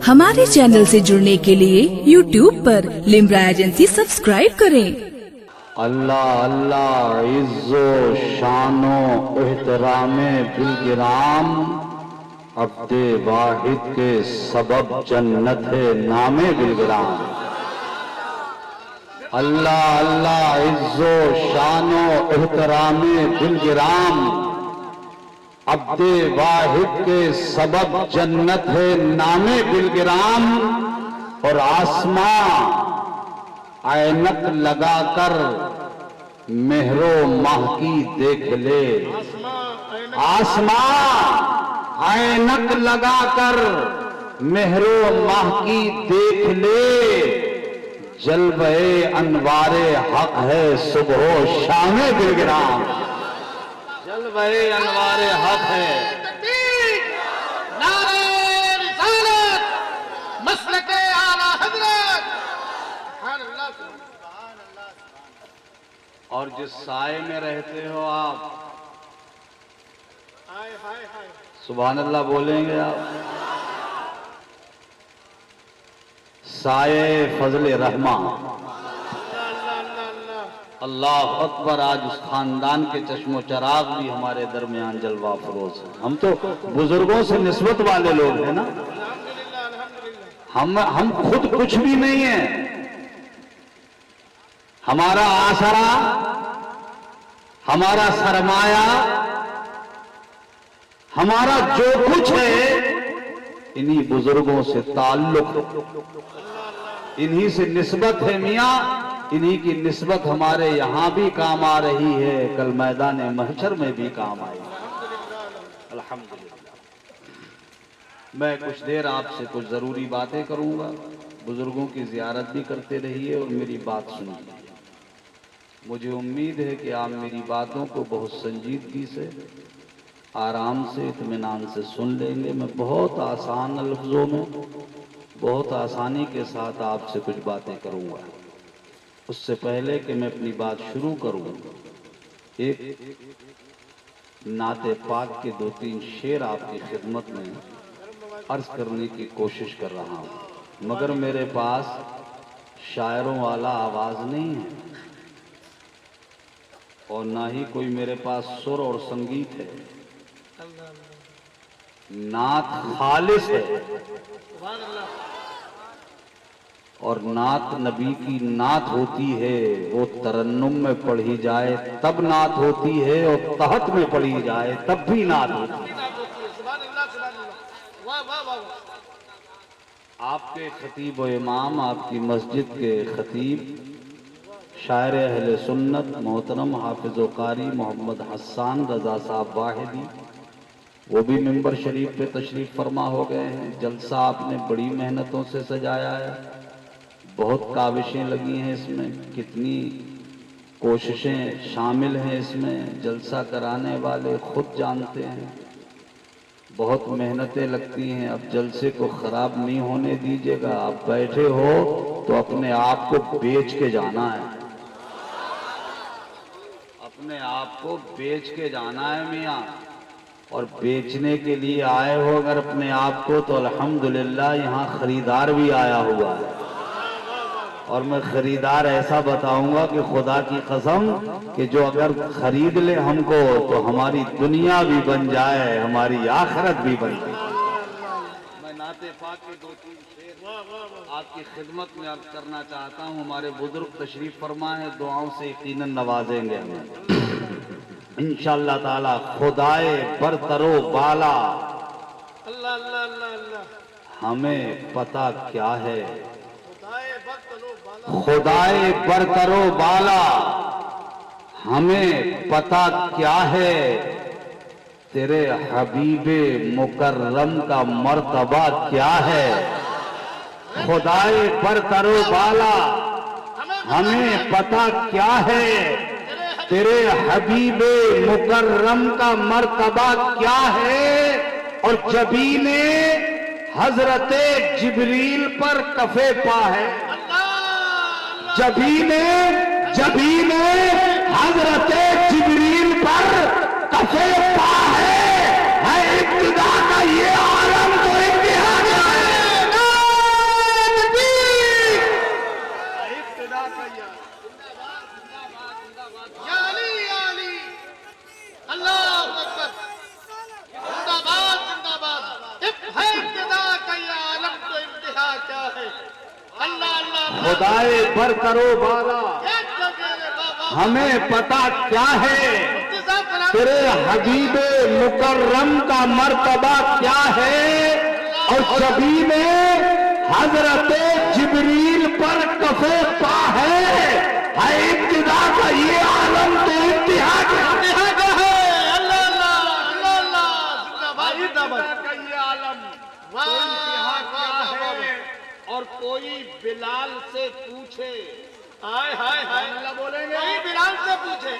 ہمارے چینل سے جڑنے کے لیے YouTube پر لمبرا ایجنسی سبسکرائب کریں۔ اللہ اللہ عز و شان و احترام بالگرام، عبد واحد کے سبب جنت ہے نام بالگرام۔ اللہ اللہ عز و شان و احترام بالگرام، عبد واحد کے سبب جنت ہے نام بالگرام۔ اور آسمان عینک لگا کر مہر و ماہ کی دیکھ لے، آسمان عینک لگا کر مہر و ماہ کی دیکھ لے، جلوہ انوار حق ہے صبح و شام بالگرام، جلوہ انوار حق ہے۔ نعرہ رسالت، مسلک اعلیٰ حضرت، سبحان اللہ سبحان اللہ۔ اور جس سائے میں رہتے ہو آپ، سبحان اللہ بولیں گے آپ؟ سائے فضل رحمان، اللہ اکبر۔ آج اس خاندان کے چشم و چراغ بھی ہمارے درمیان جلوہ فروز ہیں۔ ہم تو بزرگوں سے نسبت والے لوگ ہیں نا، ہم خود کچھ بھی نہیں ہیں۔ ہمارا آسرا، ہمارا سرمایہ، ہمارا جو کچھ ہے انہی بزرگوں سے تعلق، انہی سے نسبت ہے میاں۔ انہی کی نسبت ہمارے یہاں بھی کام آ رہی ہے، کل میدان محشر میں بھی کام آئے گی الحمدللہ۔ میں کچھ دیر آپ سے کچھ ضروری باتیں کروں گا، بزرگوں کی زیارت بھی کرتے رہیے اور میری بات سنیے۔ مجھے امید ہے کہ آپ میری باتوں کو بہت سنجیدگی سے، آرام سے، اطمینان سے سن لیں گے۔ میں بہت آسان لفظوں میں، بہت آسانی کے ساتھ آپ سے کچھ باتیں کروں گا۔ اس سے پہلے کہ میں اپنی بات شروع کروں، ایک نعت پاک کے 2-3 شعر آپ کی خدمت میں عرض کرنے کی کوشش کر رہا ہوں، مگر میرے پاس شاعروں والا آواز نہیں ہے، اور نہ ہی کوئی میرے پاس سر اور سنگیت ہے۔ نعت خالص ہے، اور نعت نبی کی نعت ہوتی ہے، وہ ترنم میں پڑھی جائے تب نعت ہوتی ہے، اور تحت میں پڑھی جائے تب بھی نعت ہوتی ہے۔ آپ کے خطیب و امام، آپ کی مسجد کے خطیب، شاعر اہل سنت محترم حافظ و قاری محمد حسان رضا صاحب واحدی، وہ بھی ممبر شریف پہ تشریف فرما ہو گئے ہیں۔ جلسہ آپ نے بڑی محنتوں سے سجایا ہے، بہت کاوشیں لگی ہیں اس میں، کتنی کوششیں شامل ہیں اس میں، جلسہ کرانے والے خود جانتے ہیں، بہت محنتیں لگتی ہیں۔ اب جلسے کو خراب نہیں ہونے دیجیے گا، آپ بیٹھے ہو تو اپنے آپ کو بیچ کے جانا ہے، اپنے آپ کو بیچ کے جانا ہے میاں۔ اور بیچنے کے لیے آئے ہو اگر اپنے آپ کو، تو الحمدللہ یہاں خریدار بھی آیا ہوا ہے، اور میں خریدار ایسا بتاؤں گا کہ خدا کی قسم کہ جو اگر خرید لے ہم کو تو ہماری دنیا بھی بن جائے، ہماری آخرت بھی بن جائے۔ میں نعت پاک کے 2-3 شعر آپ کی خدمت میں عرض کرنا چاہتا ہوں۔ ہمارے بزرگ تشریف فرما ہے، دعاؤں سے یقیناً نوازیں گے ہمیں انشاءاللہ تعالی۔ خدائے برتر و بالا، اللہ اللہ اللہ اللہ، ہمیں پتہ کیا ہے، خدائے برتر و بالا، ہمیں پتہ کیا ہے، تیرے حبیب مکرم کا مرتبہ کیا ہے۔ خدائے برتر و بالا، ہمیں پتہ کیا ہے، تیرے حبیب مکرم کا مرتبہ کیا ہے۔ اور جبین حضرت جبریل پر کفے پا ہے، جبین حضرت جبریل پر کفے پا ہے ابتدا کا खुदाए बरकरो बाला एक जगह रे बाबा हमें पता क्या है मुफ्ती साहब सलाम तेरे हबीबे मुकर्रम का मर्तबा क्या है और जबी में हजरत जिब्रील पर कफे पा है इब्तिदा का ये आलम तो इंतहा का है अल्लाह अल्लाह अल्लाह अल्लाह जिंदाबाद का ये आलम वाह तो इंतहा क्या वाह, वाह, है और कोई बिलाल से पूछे हाय हाय हाय अल्लाह बोलेंगे कोई बिलाल से पूछे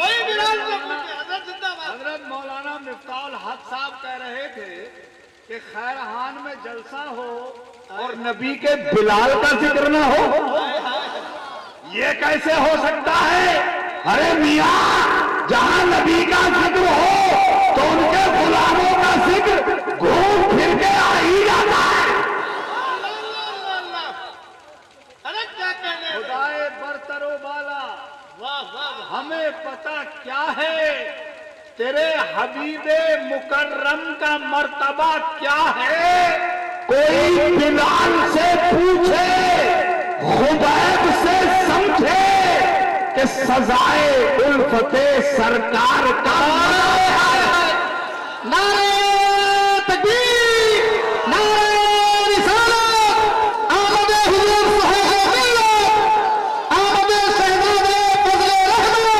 कोई बिलाल से पूछे हजरत जिंदाबाद हजरत मौलाना मिफ्ताहुल हक साहब कह रहे थे कि खैरहान में जलसा हो और नबी के बिलाल का जिक्र ना हो ये कैसे हो सकता है अरे मियां जहां नबी का जिक्र हो तो उनके गुलामों का जिक्र घूम फिर के आ ही जाता है अरे क्या कहने खुदाए बरतरो बाला वाह वाह हमें पता क्या है तेरे हबीबे मुकर्रम का मर्तबा क्या है कोई बिलाल से पूछे खुबैब से समझे कि सजाए उल्फते सरकार का नारे तकबीर नारे रिसालत आमद हुजूर साहिब मिल्लत आमद शहजादे फजले रहमत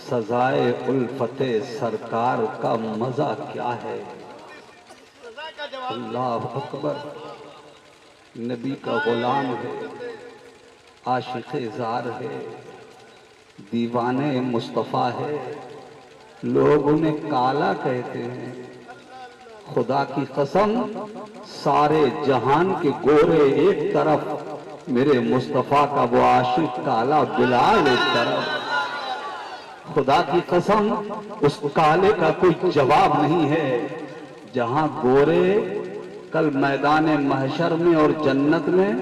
सजाए उल्फते सरकार का मजा क्या है सजा का जवाब अल्लाह अकबर नबी का गुलाम है आशिक़ ज़ार है दीवाने मुस्तफ़ा है लोग उन्हें काला कहते हैं खुदा की कसम सारे जहान के गोरे एक तरफ मेरे मुस्तफ़ा का वो आशिक़ काला बिलाल एक तरफ खुदा की कसम उस काले का कोई जवाब नहीं है जहां गोरे कल मैदान महशर में और जन्नत में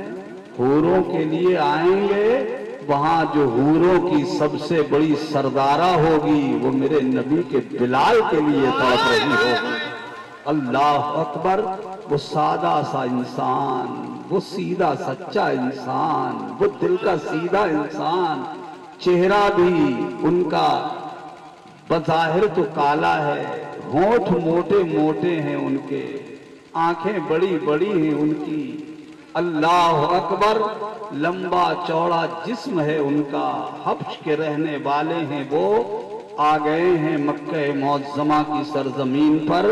हूरों के लिए आएंगे वहां जो हूरों की सबसे बड़ी सरदारा होगी वो मेरे नबी के बिलाल के लिए तड़प रही होगी अल्लाह अकबर वो सादा सा इंसान वो सीधा सच्चा इंसान वो दिल का सीधा इंसान चेहरा भी उनका बज़ाहिर तो काला है होंठ मोटे मोटे हैं उनके आंखें बड़ी बड़ी हैं उनकी अल्लाह अकबर लंबा चौड़ा जिस्म है उनका हब्श के रहने वाले हैं वो आ गए हैं मक्के मुअज़्ज़मा की सरजमीन पर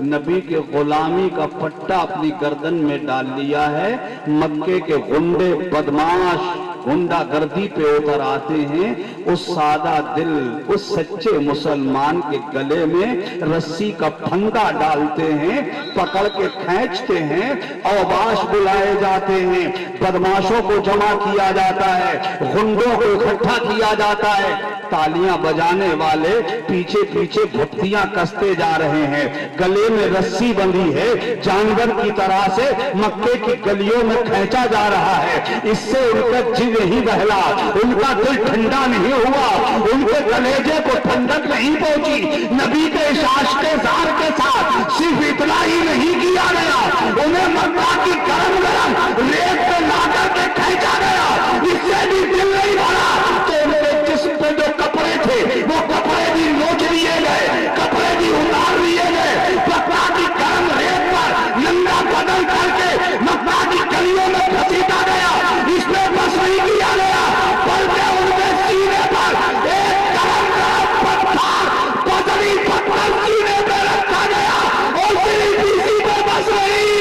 नबी के गुलामी का पट्टा अपनी गर्दन में डाल लिया है मक्के के गुंडे बदमाश गुंडागर्दी पे उतर आते हैं उस सादा दिल उस सच्चे मुसलमान के गले में रस्सी का फंदा डालते हैं पकड़ के खींचते हैं औबाश बुलाए जाते हैं बदमाशों को जमा किया जाता है गुंडों को इकट्ठा किया जाता है तालियां बजाने वाले पीछे पीछे भुट्टियां कसते जा रहे हैं गले में रस्सी बंधी है जानवर की तरह से मक्के की गलियों में खींचा जा रहा है इससे उनका जी नहीं बहला उनका दिल ठंडा नहीं हुआ उनके कलेजे को ठंडक नहीं पहुंची नबी के इशाक़े ज़ार के साथ सिर्फ इतना ही नहीं किया गया उन्हें मक्का की गरम गरम रेत पे लाकर के खींचा गया इससे भी दिल नहीं भरा तो उनके जिस्म पे जो कपड़े थे वो कपड़े भी नोच लिए गए कपड़े भी उतार लिए गए मक्का की गरम रेत पर नंगा बदन करके मक्का की गलियों में घसीटा गया इसमें बस नहीं किया गया बल्कि उनके सीने पर एक गरम गरम पत्थर पतली पत्थर सीने पे रखा गया और सिर्फ इसी पे बस नहीं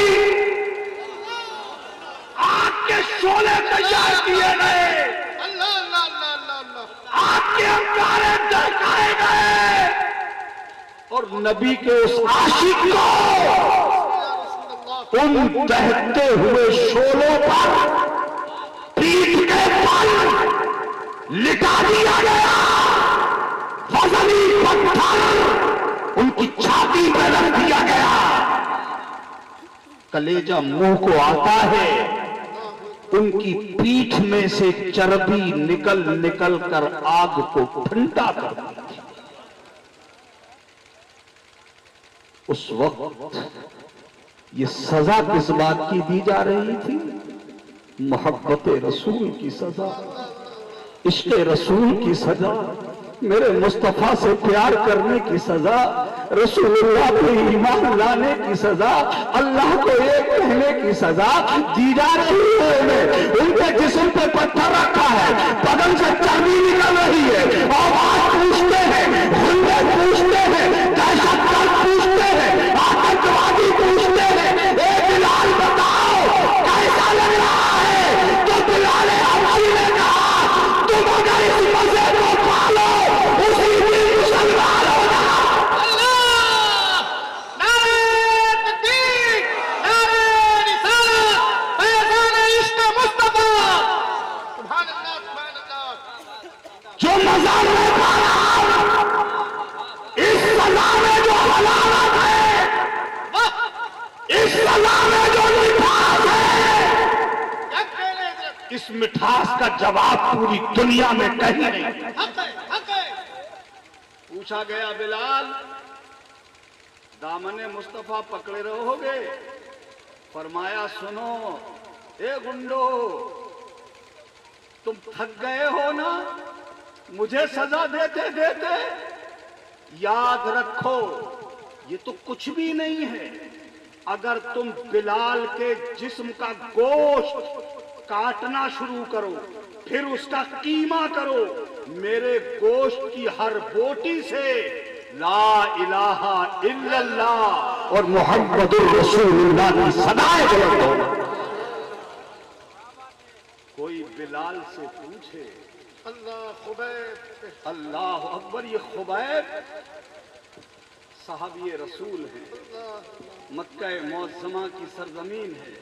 आग के शोले तैयार किए गए अल्लाह अल्लाह अल्लाह अल्लाह अल्लाह आग के अंगारे दरकाए गए और नबी के उस आशिक को उन दहकते हुए शोलों पर पीठ के बल लिटा दिया गया फजली पत्थर उनकी छाती पर रख दिया गया कलेजा मुंह को आता है उनकी पीठ में से चर्बी निकल निकल कर आग को ठंडा कर देती उस वक्त ये सजा किस बात की दी जा रही थी मोहब्बत रसूल की सजा, इश्क रसूल की सजा, मेरे मुस्तफा से प्यार करने की सजा, रसूलुल्लाह पे ईमान लाने की सजा, अल्लाह को एक कहने की सजा दी जा रही है हमें। उनके जिस्म पे पत्थर रखा है, बदन से चर्बी निकल रही है, आवाज पूछते हैं, गुंडे पूछते हैं, दहशतगर्द पूछते हैं, आतंकवादी पूछते हैं, ए बिलाल बताओ कैसा लग रहा है? तो बिलाल हबशी ने कहा तुम अगर इस मजे को पालो उसी दिन मुसलमान हो जाओ। अल्लाह नारे तकबीर नारे रिसालत फैज़ान इश्क मुस्तफा सुभान अल्लाह जो मजा मैं पा रहा हूं इस सजा में जो हलावत है, इस सजा में जो मिठास है, क्या कहने दे इस मिठास का जवाब पूरी दुनिया में कहीं नहीं। हक है पूछा गया बिलाल दामने मुस्तफा पकड़े रहोगे? फरमाया सुनो ए गुंडो, तुम थक गए हो ना मुझे सजा देते देते? याद रखो ये तो कुछ भी नहीं है। अगर तुम बिलाल के जिस्म का गोश्त काटना शुरू करो, फिर उसका कीमा करो, मेरे गोश्त की हर बोटी से ला इलाहा इल्लल्लाह और मोहम्मदुर रसूलुल्लाह की सदाएं बुलंद हो। कोई बिलाल से पूछे अल्लाह खुबैब अल्लाह अकबर, ये खुबैब साहबी रसूल है, मक्का मुअज़्ज़मा की सरजमीन है,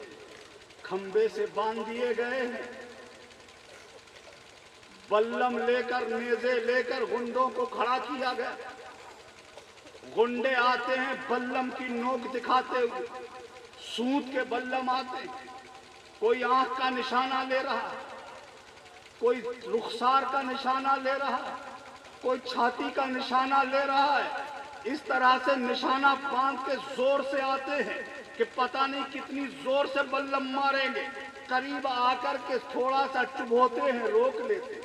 खंबे से बांध दिए गए हैं, बल्लम लेकर नेज़े लेकर गुंडों को खड़ा किया गया। गुंडे आते हैं बल्लम की नोक दिखाते हुए, सूत के बल्लम आते हैं, कोई आंख का निशाना ले रहा है, कोई रुखसार का निशाना ले रहा है, कोई छाती का निशाना ले रहा है। इस तरह से निशाना बांध के जोर से आते हैं कि पता नहीं कितनी जोर से बल्लम मारेंगे। करीब आकर के थोड़ा सा चुभोते हैं, रोक लेते,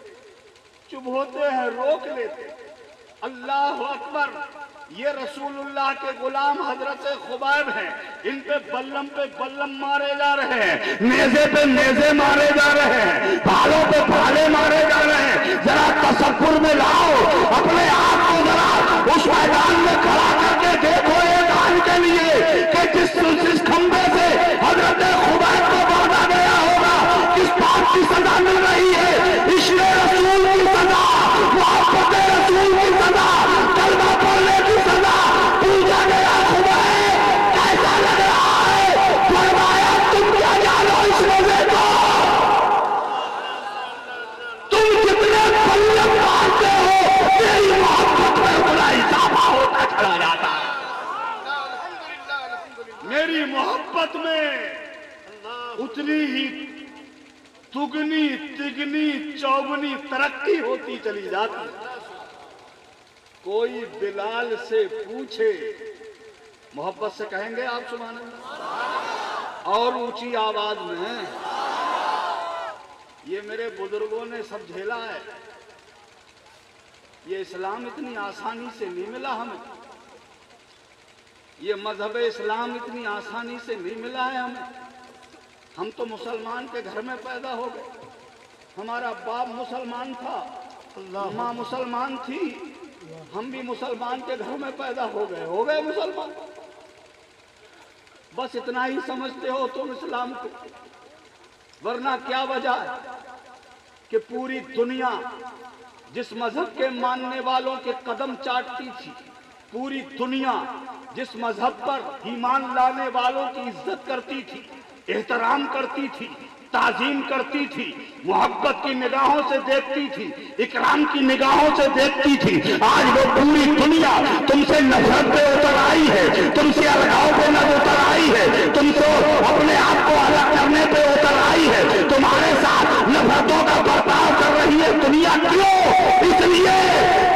चुभोते हैं, रोक लेते। अल्लाह अकबर, ये रसूलुल्लाह के गुलाम हजरत खुबैब हैं, इन पे बल्लम मारे जा रहे हैं, नेज़े पे नेज़े मारे जा रहे हैं, भालों पे भाले मारे जा रहे हैं। जरा तसव्वुर में लाओ अपने आप को, जरा उस मैदान में खड़ा करके देखो एक आन के लिए कि जिस खंबे से हजरत खुबैब को बांधा गया होगा, किस बात की सजा मिल रही है? इश्क़ रसूल की सजा, मोहब्बत रसूल की सजा, कलमा पढ़ने की सजा। पूछा गया खुबैब कैसा लग रहा है? फरमाया तुम क्या जानो इस मजे को, तुम जितने बल्लम मारते हो मेरी मोहब्बत में उतना इजाफा होता चला जाता है। मेरी मोहब्बत में उतनी ही दुगनी तिगनी चौगुनी तरक्की होती चली जाती। कोई बिलाल से पूछे, मोहब्बत से कहेंगे आप सुभान अल्लाह, और ऊंची आवाज में। ये मेरे बुजुर्गों ने सब झेला है, ये इस्लाम इतनी आसानी से नहीं मिला हमें, ये मजहब इस्लाम इतनी आसानी से नहीं मिला है हमें। हम तो मुसलमान के घर में पैदा हो गए, हमारा बाप मुसलमान था, माँ मुसलमान थी, हम भी मुसलमान के घर में पैदा हो गए मुसलमान। बस इतना ही समझते हो तुम इस्लाम को, वरना क्या वजह है कि पूरी दुनिया जिस मजहब के मानने वालों के कदम चाटती थी, पूरी दुनिया जिस मजहब पर ईमान लाने वालों की इज्जत करती थी, एहतराम करती थी, ताजीम करती थी, मोहब्बत की निगाहों से देखती थी, इकराम की निगाहों से देखती थी, आज वो पूरी दुनिया तुमसे नफरत पे उतर आई है, तुमसे अलगाव पे न उतर आई है, तुमसे अपने आप को अलग करने पे उतर आई है, तुम्हारे साथ नफरतों का बर्ताव कर रही है दुनिया। क्यों? इसलिए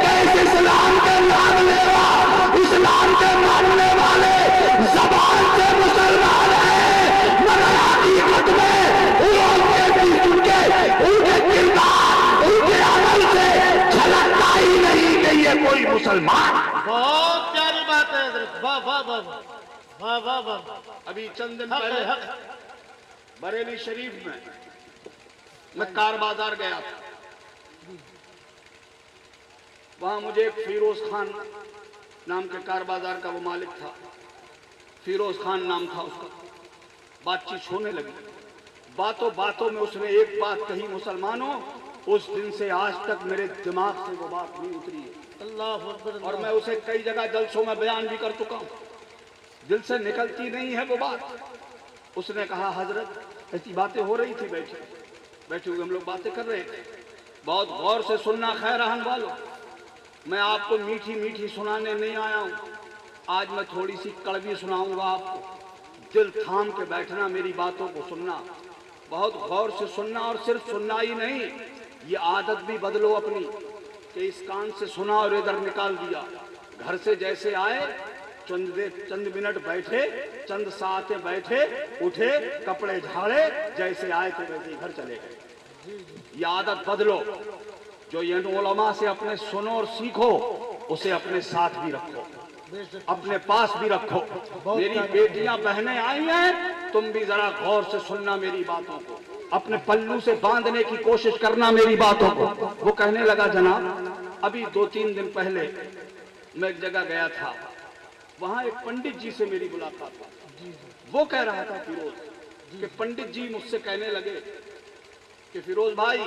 कि इस इस्लाम के नाम लेवा, इस्लाम के मानने वाले जबान से मुसलमान है, मगर हकीकत में उन्होंने बात है हजरत, वाह वाह वाह वाह वाह वाह, अभी चंद दिन हक है, पहले हक है। बरेली शरीफ में मैं कार बाजार गया था। वहां मुझे एक फिरोज खान नाम के कार बाजार का वो मालिक था, फिरोज खान नाम था उसका। बातचीत होने लगी, बातों बातों में उसने एक बात कही, मुसलमानों, उस दिन से आज तक मेरे दिमाग से वो बात नहीं उतरी है, अल्लाह अकबर, और मैं उसे कई जगह जलसों में बयान भी कर चुका हूं, दिल से निकलती नहीं है वो बात। उसने कहा, हजरत ऐसी बातें हो रही थी, बैठे हुए हम लोग बातें कर रहे थे, बहुत गौर से सुनना खैरहन वालों, मैं आपको मीठी मीठी सुनाने नहीं आया हूं, आज मैं थोड़ी सी कड़वी सुनाऊंगा आपको, दिल थाम के बैठना, मेरी बातों को सुनना, बहुत गौर से सुनना, और सिर्फ सुनना ही नहीं, ये आदत भी बदलो अपनी कि इस कान से सुना और इधर निकाल दिया। घर से जैसे आए, चंद मिनट बैठे, चंद साथें बैठे, उठे, कपड़े झाड़े, जैसे आए थे वैसे ही घर चले गए। ये आदत बदलो, जो ये उलमा से अपने सुनो और सीखो, उसे अपने साथ भी रखो, अपने पास भी रखो। मेरी बेटियां बहनें आई हैं, तुम भी जरा गौर से सुनना मेरी बातों को, अपने पल्लू से बांधने की कोशिश करना मेरी बातों को। वो कहने लगा, जनाब अभी 2-3 दिन पहले मैं एक जगह गया था, वहां एक पंडित जी से मेरी मुलाकात हुई। वो कह रहा था फिरोज कि पंडित जी मुझसे कहने लगे कि फिरोज भाई,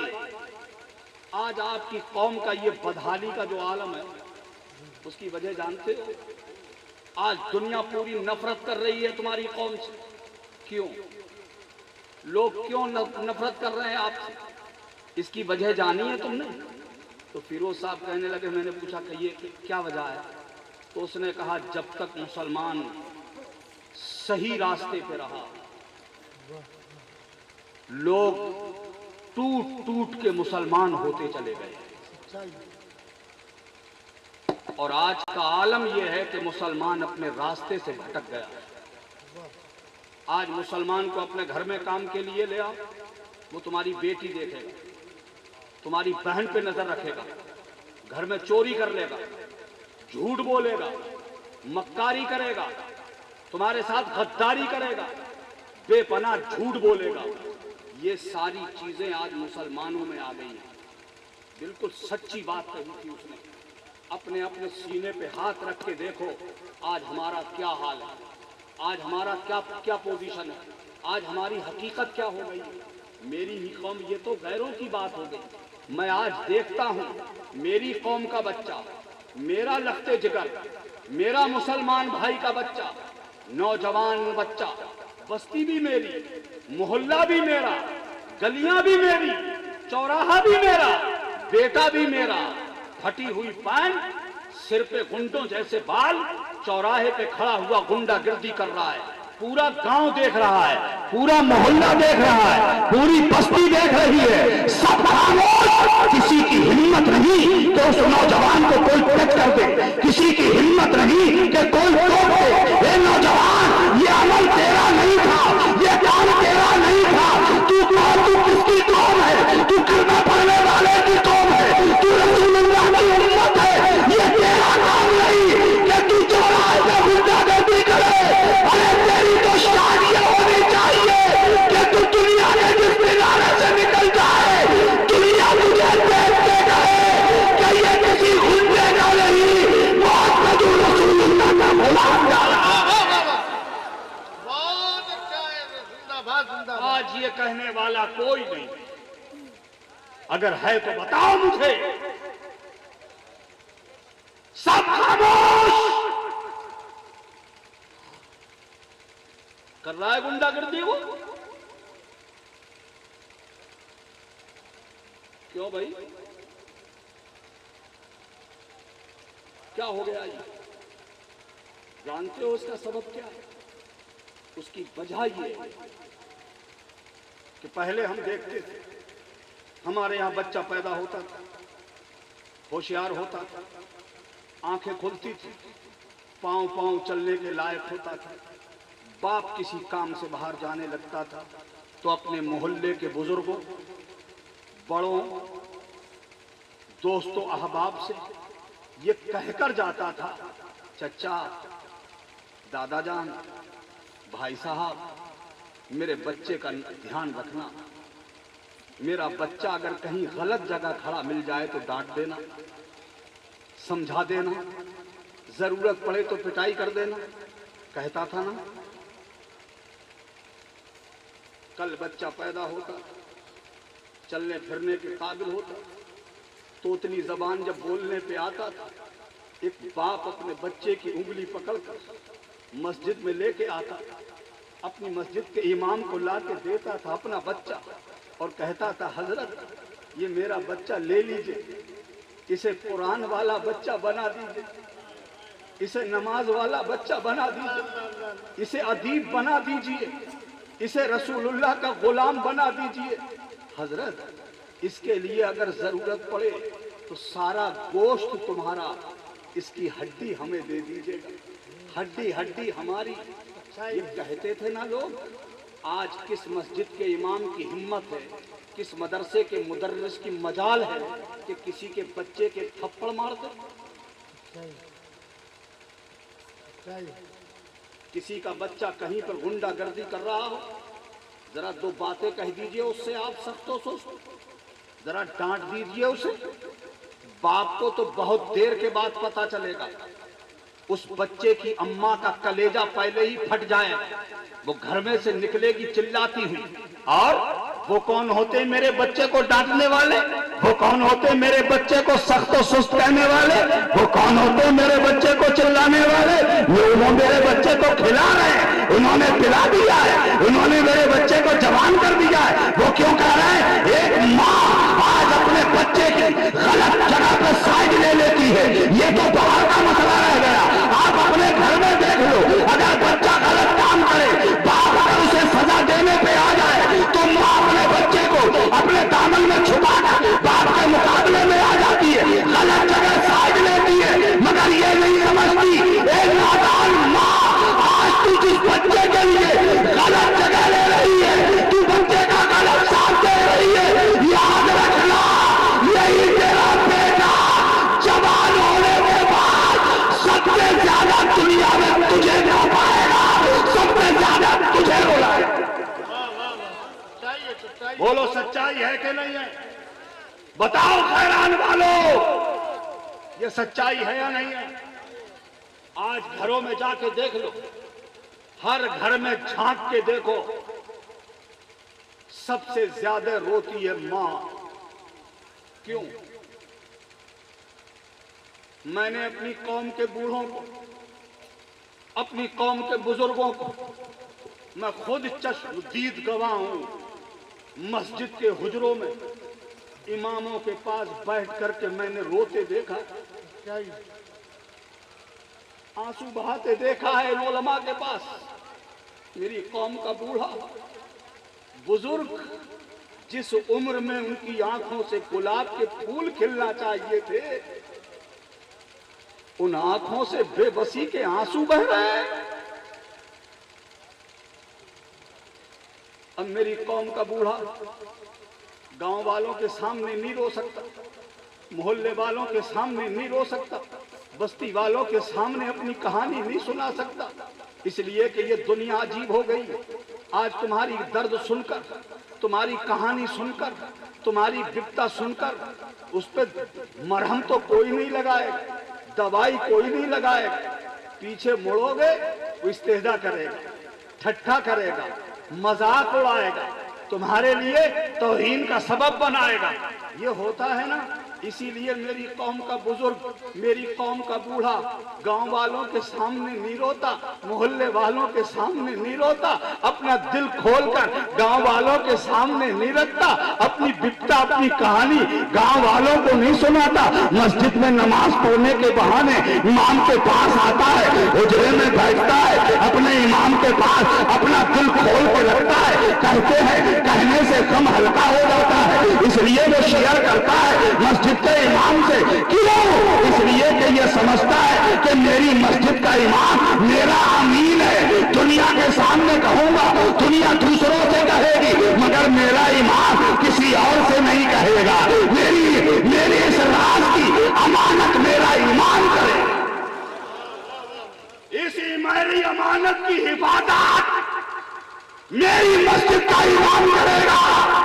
आज आपकी कौम का ये बदहाली का जो आलम है, उसकी वजह जानते हो? आज दुनिया पूरी नफरत कर रही है तुम्हारी कौम से। क्यों? लोग क्यों नफरत कर रहे हैं आपसे? इसकी वजह जानी है तुमने? तो फिरोज साहब कहने लगे, मैंने पूछा कि ये क्या वजह है? तो उसने कहा, जब तक मुसलमान सही रास्ते पे रहा, लोग टूट टूट के मुसलमान होते चले गए, और आज का आलम यह है कि मुसलमान अपने रास्ते से भटक गया। आज मुसलमान को अपने घर में काम के लिए ले आओ, वो तुम्हारी बेटी देखेगा, तुम्हारी बहन पे नजर रखेगा, घर में चोरी कर लेगा, झूठ बोलेगा, मक्कारी करेगा, तुम्हारे साथ गद्दारी करेगा, बेपनाह झूठ बोलेगा। ये सारी चीजें आज मुसलमानों में आ गई हैं। बिल्कुल सच्ची बात कही थी उसने। अपने अपने सीने पे हाथ रख के देखो, आज हमारा क्या हाल है, आज हमारा क्या पोजीशन है, आज हमारी हकीकत क्या हो गई। मेरी ही कौम, ये तो गैरों की बात हो गई। मैं आज देखता हूँ मेरी कौम का बच्चा, मेरा लखते जिगर, मेरा मुसलमान भाई का बच्चा, नौजवान बच्चा, बस्ती भी मेरी, मोहल्ला भी मेरा, गलियां भी मेरी, चौराहा भी मेरा, बेटा भी मेरा, फटी हुई पैंट, सिर पे गुंडों जैसे बाल, चौराहे पे खड़ा हुआ गुंडा गिर्दी कर रहा है, पूरा गांव देख रहा है, पूरा मोहल्ला देख रहा है, पूरी बस्ती देख रही है, सब खामोश। किसी की हिम्मत नहीं कि उस नौजवान को कोई टच कर दे, किसी की हिम्मत नहीं कि कोई रोक दे। ये नौजवान, ये अमल तेरा नहीं था, ये काम तेरा नहीं था, तू किसकी कौम है? तू कलमा पढ़ने वाले की कौम है, तू रसूलुल्लाह की उम्मत है। ये तेरा काम नहीं कि तू चौराहे पे गुंडागर्दी करे। अरे तेरी तो शान ये होनी चाहिए कि तू दुनिया के जिस किनारे से निकल जाए, दुनिया तुझे देखते गए कि ये किसी गुंडे का नहीं, मोहम्मद रसूलुल्लाह का गुलाम जा रहा है। बहुत अच्छा है, जिंदाबाद जिंदाबाद। आज ये कहने वाला कोई नहीं, अगर है तो बताओ मुझे। सब खामोश। कर रहा है गुंडागर्दी वो। क्यों भाई, क्या हो गया? ये जानते हो उसका सबब क्या है? उसकी वजह ये है कि पहले हम देखते थे, हमारे यहां बच्चा पैदा होता था, होशियार होता था, आंखें खुलती थी, पांव पांव चलने के लायक होता था, बाप किसी काम से बाहर जाने लगता था तो अपने मोहल्ले के बुजुर्गों, बड़ों, दोस्तों, अहबाब से ये कहकर जाता था چچا، دادا جان، بھائی صاحب، میرے بچے کا دھیان رکھنا. میرا بچہ اگر کہیں غلط جگہ کھڑا مل جائے تو ڈانٹ دینا، سمجھا دینا، ضرورت پڑے تو پٹائی کر دینا. کہتا تھا نا. کل بچہ پیدا ہوتا، چلنے پھرنے کے قابل ہوتا، توتلی زبان جب بولنے پہ آتا تھا، ایک باپ اپنے بچے کی انگلی پکڑ کر مسجد میں لے کے آتا، اپنی مسجد کے امام کو لا کے دیتا تھا اپنا بچہ، اور کہتا تھا حضرت یہ میرا بچہ لے لیجئے، اسے قرآن والا بچہ بنا دیجئے، اسے نماز والا بچہ بنا دیجئے، اسے ادیب بنا دیجئے، اسے رسول اللہ کا غلام بنا دیجئے. حضرت اس کے لیے اگر ضرورت پڑے تو سارا گوشت تمہارا، اس کی ہڈی ہمیں دے دیجئے گا، ہڈی ہڈی ہماری. یہ کہتے تھے نا لوگ. آج کس مسجد کے امام کی ہمت ہے، کس مدرسے کے مدرس کی مجال ہے کہ کسی کے بچے کے تھپڑ مار دے؟ کسی کا بچہ کہیں پر غنڈہ گردی کر رہا ہو، ذرا دو باتیں کہہ دیجئے اس سے، آپ سخت و سست ذرا ڈانٹ دیجئے اسے. باپ کو تو بہت دیر کے بعد پتا چلے گا. اس بچے کی اماں کا کلیجہ پہلے ہی پھٹ جائے، وہ گھر میں سے نکلے گی چلاتی ہوئی. اور وہ کون ہوتے میرے بچے کو ڈانٹنے والے؟ وہ کون ہوتے میرے بچے کو سخت و سست کہنے والے؟ وہ کون ہوتے میرے بچے کو چلانے والے؟ وہ میرے بچے کو کھلا رہے ہیں، انہوں نے پلا دیا ہے، انہوں نے میرے بچے کو جوان کر دیا ہے. وہ کیوں کہہ رہے ہیں؟ ایک ماں آج اپنے بچے کی غلط جگہ پہ سائڈ لے لیتی ہے. یہ تو باہر کا مسئلہ رہ گیا. آپ اپنے گھر میں دیکھ لو، اگر بچہ غلط کام کرے، باپ اگر اسے سزا دینے پہ آ جائے تو ماں اپنے بچے کو اپنے دامن میں چھپا کر باپ کے مقابلے میں آ جاتی ہے، غلط جگہ سائڈ لیتی ہے. مگر یہ نہیں سمجھتی ایک نادان ماں آج تو جس بچے کے لیے غلط جگہ لے رہی ہے، تو بچے کا غلط ساتھ دے رہی ہے. یاد رکھنا یہی تیرا بیٹا جوان ہونے کے بعد سب سے زیادہ دنیا میں تجھے نہ پائے گا، سب سے زیادہ تجھے رولائے گا. بولو سچائی ہے کہ نہیں ہے؟ بتاؤ خیران والو، یہ سچائی ہے یا نہیں ہے؟ آج گھروں میں جا کے دیکھ لو، ہر گھر میں جھانک کے دیکھو، سب سے زیادہ روتی ہے ماں. کیوں؟ میں نے اپنی قوم کے بوڑھوں کو، اپنی قوم کے بزرگوں کو، میں خود چشم دید گواہ ہوں، مسجد کے حجروں میں اماموں کے پاس بیٹھ کر کے میں نے روتے دیکھا، آنسو بہاتے دیکھا ہے علماء کے پاس. میری قوم کا بوڑھا بزرگ جس عمر میں ان کی آنکھوں سے گلاب کے پھول کھلنا چاہیے تھے، ان آنکھوں سے بے بسی کے آنسو بہ رہے ہیں. اب میری قوم کا بوڑھا گاؤں والوں کے سامنے نہیں رو سکتا، محلے والوں کے سامنے نہیں رو سکتا، بستی والوں کے سامنے اپنی کہانی نہیں سنا سکتا، اس لیے کہ یہ دنیا عجیب ہو گئی. آج تمہاری درد سن کر، تمہاری کہانی سن کر، تمہاری بپتا سن کر اس پہ مرہم تو کوئی نہیں لگائے، دوائی کوئی نہیں لگائے. پیچھے مڑو گے وہ استہزا کرے گا، ٹھٹھا کرے گا، مذاق اڑائے گا، تمہارے لیے توہین کا سبب بنائے گا. یہ ہوتا ہے نا. اسی لیے میری قوم کا بزرگ، میری قوم کا بوڑھا گاؤں والوں کے سامنے نہیں روتا، محلے والوں کے سامنے نہیں روتا، اپنا دل کھول کر گاؤں والوں کے سامنے نہیں رکھتا، اپنی بپتا، اپنی کہانی گاؤں والوں کو نہیں سناتا. مسجد میں نماز پڑھنے کے بہانے امام کے پاس آتا ہے، حجرے میں بیٹھتا ہے، اپنے امام کے پاس اپنا دل کھول کے رکھتا ہے. کہتے ہیں کہنے سے کم ہلکا ہو جاتا ہے، اس لیے وہ شیئر کرتا ہے مسجد کے امام سے. کیوں؟ اس لیے کہ یہ سمجھتا ہے کہ میری مسجد کا امام میرا امین ہے. دنیا کے سامنے کہوں گا، دنیا دوسروں سے کہے گی، مگر میرا امام کسی اور سے نہیں کہے گا. میری اس راز کی امانت میرا ایمان کرے. کائنات کی حفاظت میری مسجد کا امام کرے گا.